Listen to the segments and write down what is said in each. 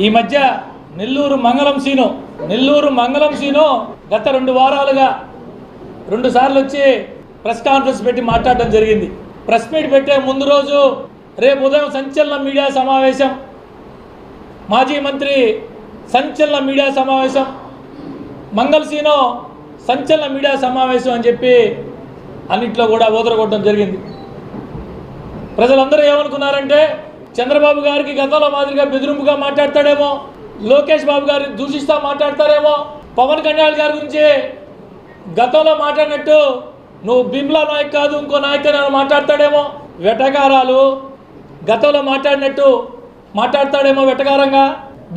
ఈ మధ్య నెల్లూరు మంగళం సీను గత 2 వారాలుగా 2 సార్లు వచ్చి ప్రెస్ కాన్ఫరెన్స్ పెట్టి మాట్లాడడం జరిగింది. ప్రెస్ మీట్ పెట్టే ముందు రోజు రేపు ఉదయం సంచలన మీడియా సమావేశం, మాజీ మంత్రి సంచలన మీడియా సమావేశం, మంగళసీను సంచలన మీడియా సమావేశం అని చెప్పి అన్నింటిలో కూడా ఓదరగొట్టడం జరిగింది. ప్రజలందరూ ఏమనుకున్నారంటే చంద్రబాబు గారికి గతంలో మాదిరిగా బెదిరింపుగా మాట్లాడతాడేమో, లోకేష్ బాబు గారిని దూషిస్తా మాట్లాడతారేమో, పవన్ కళ్యాణ్ గారి గురించి గతంలో మాట్లాడినట్టు నువ్వు బిమ్లా నాయక్ కాదు ఇంకో నాయక్ అని మాట్లాడతాడేమో, వెటకారాలు గతంలో మాట్లాడినట్టు మాట్లాడతాడేమో వెటకారంగా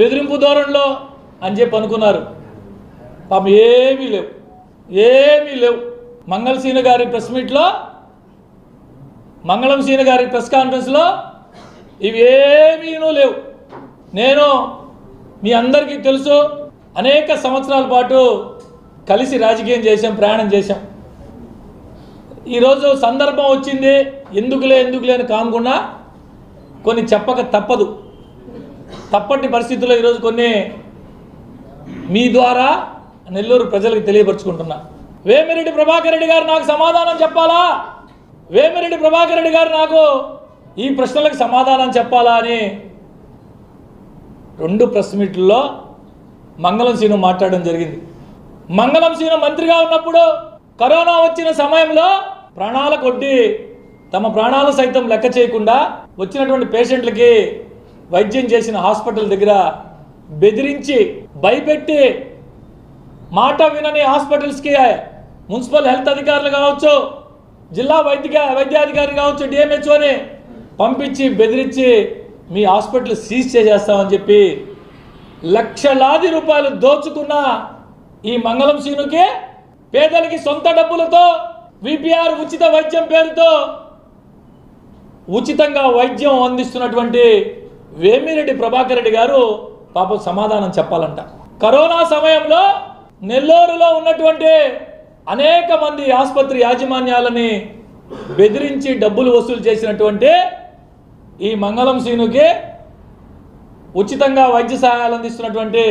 బెదిరింపు ధోరణిలో అని చెప్పి అనుకున్నారు. పాపం ఏమీ లేవు. మంగళసీను గారి ప్రెస్ మీట్లో, మంగళం సీను గారి ప్రెస్ కాన్ఫరెన్స్లో ఇవి ఏమీనూ లేవు. నేను మీ అందరికీ తెలుసు, అనేక సంవత్సరాల పాటు కలిసి రాజకీయం చేసాం, ప్రయాణం చేశాం. ఈరోజు సందర్భం వచ్చింది, ఎందుకులే అని కానుకున్నా కొన్ని చెప్పక తప్పటి పరిస్థితుల్లో ఈరోజు కొన్ని మీ ద్వారా నెల్లూరు ప్రజలకు తెలియపరుచుకుంటున్నా. వేమిరెడ్డి ప్రభాకర్ రెడ్డి గారు నాకు సమాధానం చెప్పాలా, వేమిరెడ్డి ప్రభాకర్ రెడ్డి గారు నాకు ఈ ప్రశ్నలకు సమాధానం చెప్పాలా అని 2 ప్రెస్ మీట్లలో మంగళం సీను మాట్లాడడం జరిగింది. మంగళం సీను మంత్రిగా ఉన్నప్పుడు కరోనా వచ్చిన సమయంలో ప్రాణాల కొద్ది తమ ప్రాణాలు సైతం లెక్క చేయకుండా వచ్చినటువంటి పేషెంట్లకి వైద్యం చేసిన హాస్పిటల్ దగ్గర బెదిరించి భయపెట్టి మాట వినని హాస్పిటల్స్కి మున్సిపల్ హెల్త్ అధికారులు కావచ్చు, జిల్లా వైద్యాధికారి కావచ్చు, డిఎంహెచ్ఓని పంపించి బెదిరించి మీ హాస్పిటల్ సీజ్ చేసేస్తామని చెప్పి లక్షలాది రూపాయలు దోచుకున్న ఈ మంగళం సీనుకి పేదలకి సొంత డబ్బులతో విపిఆర్ ఉచిత వైద్యం పేరుతో ఉచితంగా వైద్యం అందిస్తున్నటువంటి వేమిరెడ్డి ప్రభాకర్ రెడ్డి గారు పాపం సమాధానం చెప్పాలంట. కరోనా సమయంలో నెల్లూరులో ఉన్నటువంటి అనేక మంది ఆసుపత్రి యాజమాన్యాలని బెదిరించి డబ్బులు వసూలు చేసినటువంటి ఈ మంగళం సీనుకి ఉచితంగా వైద్య సహాయాలు అందిస్తున్నటువంటి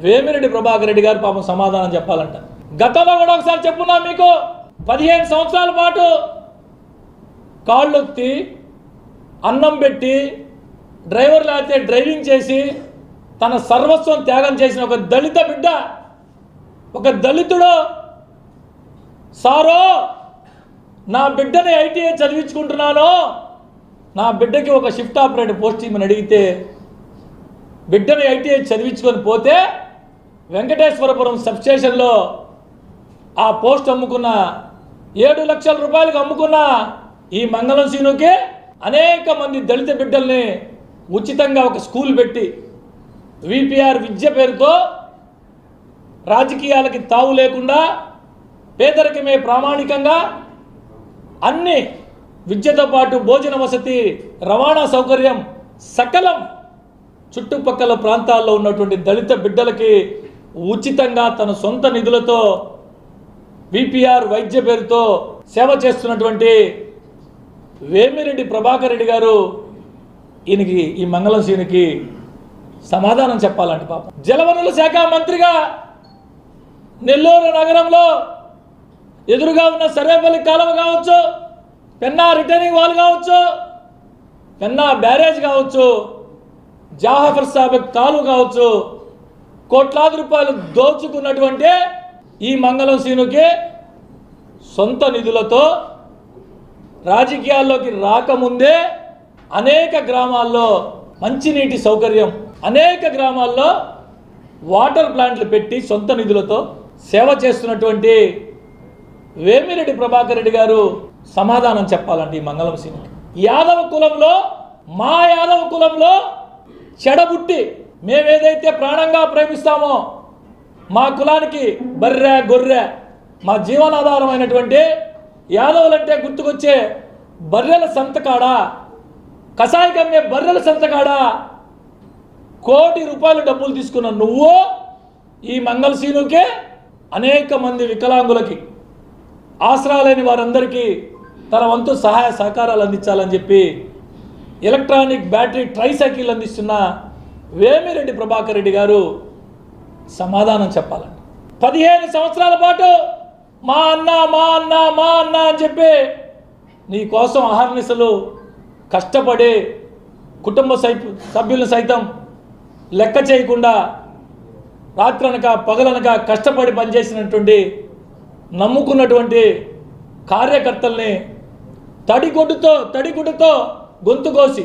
వేమిరెడ్డి ప్రభాకర్ రెడ్డి గారు పాపం సమాధానం చెప్పాలంట. గతంలో కూడా ఒకసారి చెప్పున్నా మీకు, 15 సంవత్సరాల పాటు కాళ్ళొత్తి అన్నం పెట్టి డ్రైవర్లు అయితే డ్రైవింగ్ చేసి తన సర్వస్వం త్యాగం చేసిన ఒక దళిత బిడ్డ, ఒక దళితుడు, సారో నా బిడ్డని ఐటీఐ చదివించుకుంటున్నాను, నా బిడ్డకి ఒక షిఫ్ట్ ఆపరేటర్ పోస్ట్ ఇమ్మని అడిగితే బిడ్డని ఐటీఐ చదివించుకొని పోతే వెంకటేశ్వరపురం సబ్స్టేషన్లో ఆ పోస్ట్ అమ్ముకున్న 7 లక్షల రూపాయలకు అమ్ముకున్న ఈ మంగళం సీనుకి అనేక మంది దళిత బిడ్డల్ని ఉచితంగా ఒక స్కూల్ పెట్టి విపిఆర్ విద్య పేరుతో రాజకీయాలకి తావు లేకుండా పేదరికమే ప్రామాణికంగా అన్ని విద్యతో పాటు భోజన వసతి, రవాణా సౌకర్యం సకలం చుట్టుపక్కల ప్రాంతాల్లో ఉన్నటువంటి దళిత బిడ్డలకి ఉచితంగా తన సొంత నిధులతో విపిఆర్ వైద్య పేరుతో సేవ చేస్తున్నటువంటి వేమిరెడ్డి ప్రభాకర్ రెడ్డి గారు ఈయనకి, ఈ మంగళం సీనుకి సమాధానం చెప్పాలంటే పాపం. జలవనరుల శాఖ మంత్రిగా నెల్లూరు నగరంలో ఎదురుగా ఉన్న సర్వేపల్లి కాలువ కావచ్చు, పెన్నా రిటర్నింగ్ వాల్ కావచ్చు, పెన్నా బ్యారేజ్ కావచ్చు, జాఫర్ సాబెక్ కాలువ కావచ్చు, కోట్లాది రూపాయలు దోచుకున్నటువంటి ఈ మంగళం సీనుకి సొంత నిధులతో రాజకీయాల్లోకి రాకముందే అనేక గ్రామాల్లో మంచినీటి సౌకర్యం, అనేక గ్రామాల్లో వాటర్ ప్లాంట్లు పెట్టి సొంత నిధులతో సేవ చేస్తున్నటువంటి వేమిరెడ్డి ప్రభాకర్ రెడ్డి గారు సమాధానం చెప్పాలండి ఈ మంగళం సీనుకి. యాదవ కులంలో, మా యాదవ కులంలో చెడబుట్టి మేమేదైతే ప్రాణంగా ప్రేమిస్తామో, మా కులానికి బర్రె గొర్రె మా జీవనాధారమైనటువంటి యాదవులంటే గుర్తుకొచ్చే బర్రెల సంతకాడ, కషాయకమ్మే బర్రెల సంతకాడ కోటి రూపాయలు డబ్బులు తీసుకున్న నువ్వు ఈ మంగళ సీనుకే అనేక మంది వికలాంగులకి, ఆసరా లేని వారందరికీ తన వంతు సహాయ సహకారాలు అందించాలని చెప్పి ఎలక్ట్రానిక్ బ్యాటరీ ట్రైసైకిల్ అందిస్తున్న వేమిరెడ్డి ప్రభాకర్ రెడ్డి గారు సమాధానం చెప్పాలండి. 15 సంవత్సరాల పాటు మా అన్న మా అన్న మా అన్న అని చెప్పి నీ కోసం అహర్నిశలు కష్టపడే కుటుంబ సభ్యులను సైతం లెక్క చేయకుండా రాత్రనక పగలనక కష్టపడి పనిచేసినటువంటి నమ్ముకున్నటువంటి కార్యకర్తల్ని తడిగుడ్డుతో గొంతు కోసి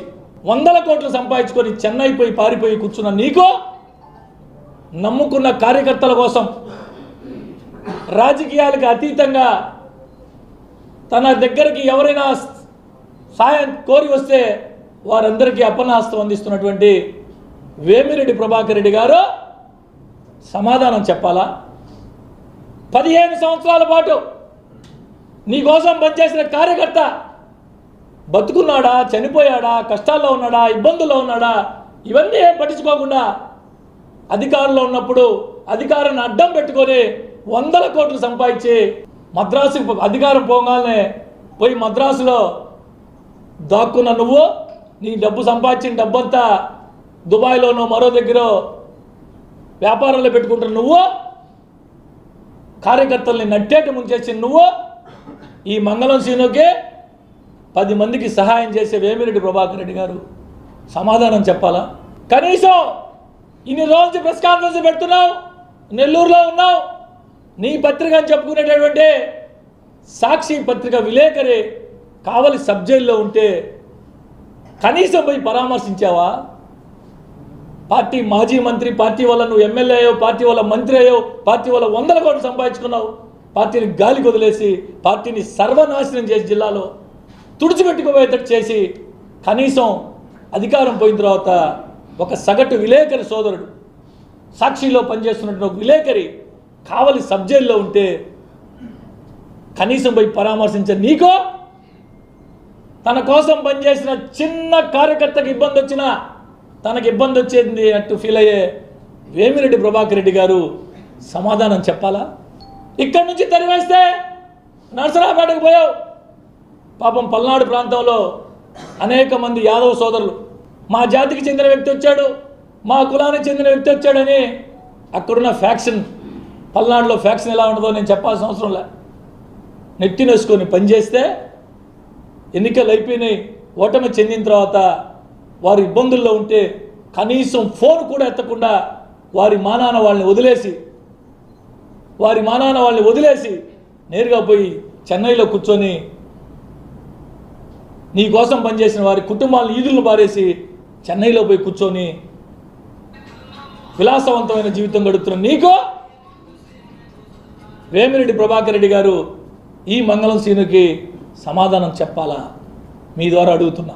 100 కోట్లు సంపాదించుకొని చెన్నై పోయి పారిపోయి కూర్చున్న నీకు నమ్ముకున్న కార్యకర్తల కోసం రాజకీయాలకు అతీతంగా తన దగ్గరికి ఎవరైనా సాయం కోరి వస్తే వారందరికీ అపన్నాస్తం అందిస్తున్నటువంటి వేమిరెడ్డి ప్రభాకర్ రెడ్డి గారు సమాధానం చెప్పాలా? 15 సంవత్సరాల పాటు నీ కోసం పనిచేసిన కార్యకర్త బతుకున్నాడా, చనిపోయాడా, కష్టాల్లో ఉన్నాడా, ఇబ్బందుల్లో ఉన్నాడా, ఇవన్నీ ఏం పట్టించుకోకుండా అధికారంలో ఉన్నప్పుడు అధికారాన్ని అడ్డం పెట్టుకొని 100 కోట్లు సంపాదించి మద్రాసుకు అధికారం పోగానే పోయి మద్రాసులో దాక్కున్న నువ్వు నీ డబ్బు సంపాదించిన డబ్బంతా దుబాయ్లోనో మరో దగ్గర వ్యాపారంలో పెట్టుకుంటున్న నువ్వు కార్యకర్తల్ని నట్టేట ముంచేసిన నువ్వు ఈ మంగళం సీనుకి 10 మందికి సహాయం చేసే వేమిరెడ్డి ప్రభాకర్ రెడ్డి గారు సమాధానం చెప్పాలా? కనీసం ఇన్ని రోజు ప్రెస్ కాన్ఫరెన్స్ పెడుతున్నావు, నెల్లూరులో ఉన్నావు, నీ పత్రిక అని చెప్పుకునేటటువంటి సాక్షి పత్రిక విలేకరి కావలి సబ్ జైల్లో ఉంటే కనీసం పోయి పరామర్శించావా? పార్టీ మాజీ మంత్రి, పార్టీ వల్ల నువ్వు ఎమ్మెల్యే అయ్యావు, పార్టీ వల్ల మంత్రి అయ్యావు, పార్టీ వల్ల 100 కోట్లు సంపాదించుకున్నావు, పార్టీని గాలికి వదిలేసి పార్టీని సర్వనాశనం చేసి జిల్లాలో తుడిచిపెట్టుకోబోయేటట్టు చేసి కనీసం అధికారం పోయిన తర్వాత ఒక సగటు విలేకరి సోదరుడు సాక్షిలో పనిచేస్తున్నటువంటి ఒక విలేకరి కావలి సబ్ జైల్లో ఉంటే కనీసం పోయి పరామర్శించే నీకో తన కోసం పనిచేసిన చిన్న కార్యకర్తకి ఇబ్బంది వచ్చినా తనకి ఇబ్బంది వచ్చేది అట్టు ఫీల్ అయ్యే వేమిరెడ్డి ప్రభాకర్ రెడ్డి గారు సమాధానం చెప్పాలా? ఇక్కడి నుంచి తరివేస్తే నరసరాపేటకు పోయావు. పాపం పల్నాడు ప్రాంతంలో అనేక మంది యాదవ సోదరులు మా జాతికి చెందిన వ్యక్తి వచ్చాడు, మా కులానికి చెందిన వ్యక్తి వచ్చాడని అక్కడున్న ఫ్యాక్షన్, పల్నాడులో ఫ్యాక్షన్ ఎలా ఉంటుందో నేను చెప్పాల్సిన అవసరం లే. నెట్టినేసుకొని పనిచేస్తే ఎన్నికలు అయిపోయినాయి, ఓటమి చెందిన తర్వాత వారు ఇబ్బందుల్లో ఉంటే కనీసం ఫోన్ కూడా ఎత్తకుండా వారి మానాన వాళ్ళని వదిలేసి నేరుగా పోయి చెన్నైలో కూర్చొని నీ కోసం పనిచేసిన వారి కుటుంబాలను ఈదులను పారేసి చెన్నైలో పోయి కూర్చొని విలాసవంతమైన జీవితం గడుపుతున్న నీకు వేమిరెడ్డి ప్రభాకర్ రెడ్డి గారు ఈ మంగళం సీనుకి సమాధానం చెప్పాలా? మీ ద్వారా అడుగుతున్నా.